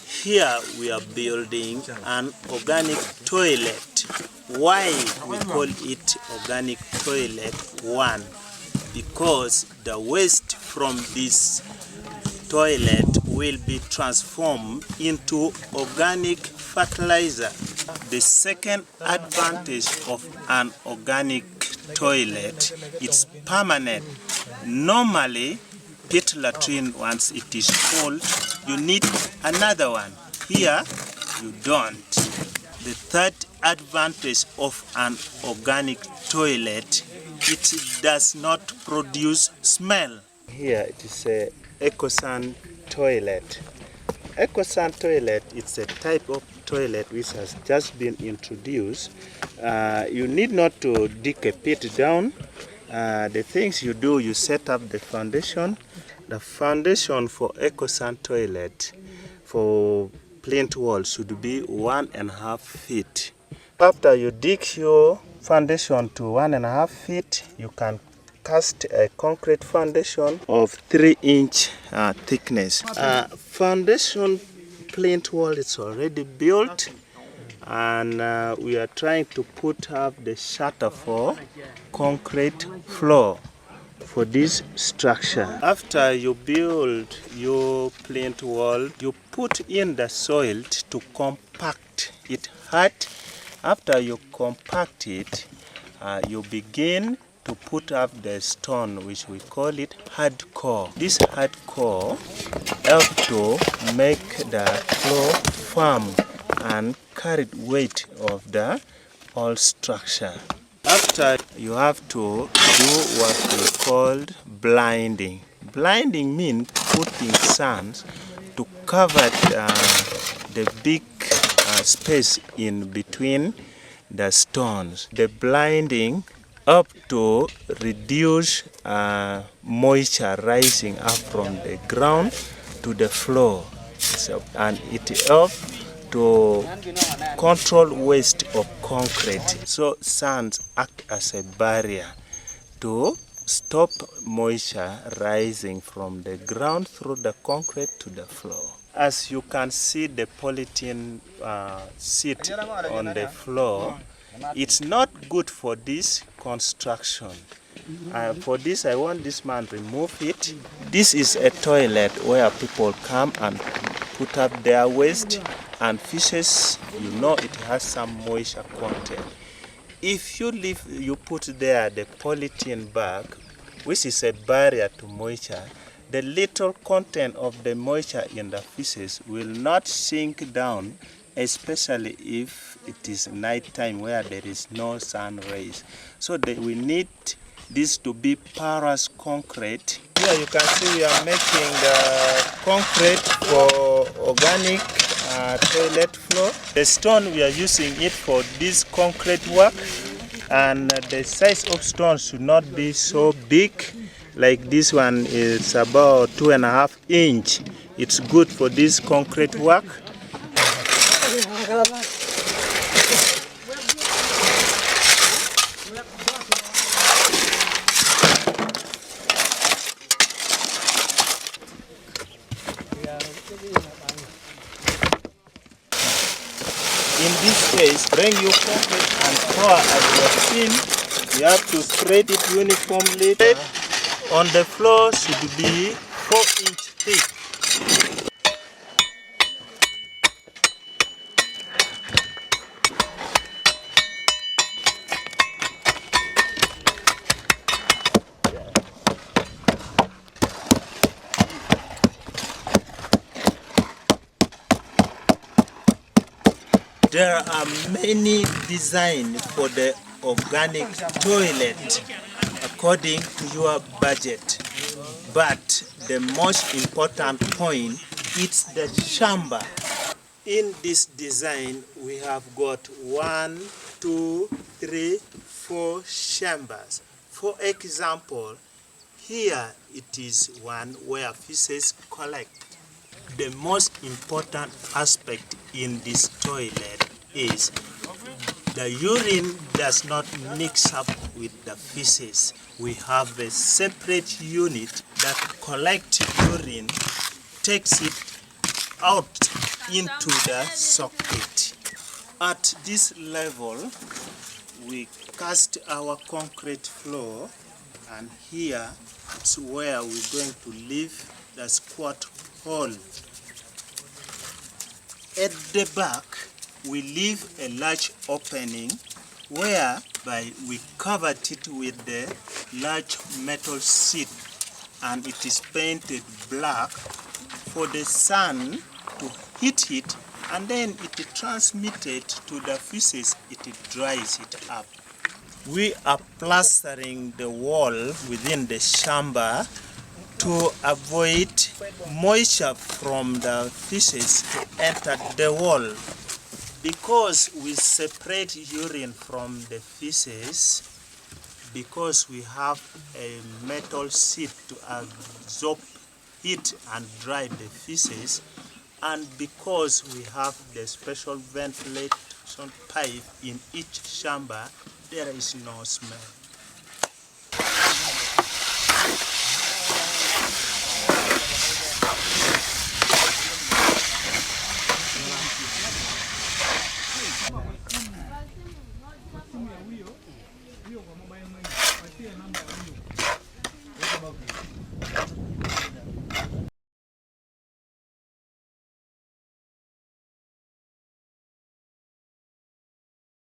Here we are building an organic toilet. Why we call it organic toilet? One, because the waste from this toilet will be transformed into organic fertilizer. The second advantage of an organic toilet, it's permanent. Normally, pit latrine, once it is full, you need another one. Here, you don't. The third advantage of an organic toilet, it does not produce smell. Here it is a EcoSan toilet. EcoSan toilet, it's a type of toilet which has just been introduced. You need not to dig a pit down. The things you do, you set up the foundation. The foundation for EcoSan toilet for plinth wall should be 1.5 feet. After you dig your foundation to 1.5 feet, you can cast a concrete foundation of 3-inch thickness. Foundation plinth wall is already built, and we are trying to put up the shutter for concrete floor for this structure. After you build your plinth wall, you put in the soil to compact it hard. After you compact it, you begin to put up the stone, which we call it hardcore. This hardcore helps to make the floor firm and carry weight of the whole structure. After, you have to do what we call blinding. Blinding means putting sands to cover the big space in between the stones. The blinding up to reduce moisture rising up from the ground to the floor, and it helps to control waste of concrete. So sands act as a barrier to stop moisture rising from the ground through the concrete to the floor. As you can see, the polythene seat on the floor, it's not good for this construction. For this, I want this man to remove it. This is a toilet where people come and put up their waste, and fishes, you know, it has some moisture content. If you put there the polythene bag, which is a barrier to moisture, the little content of the moisture in the fishes will not sink down, especially if it is night time where there is no sun rays. So we need this to be porous concrete. Here you can see we are making the concrete for organic toilet floor. The stone, we are using it for this concrete work, and the size of stone should not be so big. Like this one is about 2.5 inch. It's good for this concrete work. In this case, bring your concrete and pour as you have seen. You have to spread it uniformly. On the floor should be 4-inch thick. There are many designs for the organic toilet according to your budget, but the most important point is the chamber. In this design, we have got 1, 2, 3, 4 chambers. For example, here it is one where fishes collect. The most important aspect in this toilet is the urine does not mix up with the feces. We have a separate unit that collects urine, takes it out into the socket. At this level, we cast our concrete floor, and here is where we're going to leave the squat hole. At the back, we leave a large opening whereby we covered it with the large metal sheet, and it is painted black for the sun to hit it, and then it is transmitted to the fishes, it dries it up. We are plastering the wall within the chamber to avoid moisture from the fishes to enter the wall. Because we separate urine from the fishes, because we have a metal sheet to absorb heat and dry the fishes, and because we have the special ventilation pipe in each chamber, there is no smell.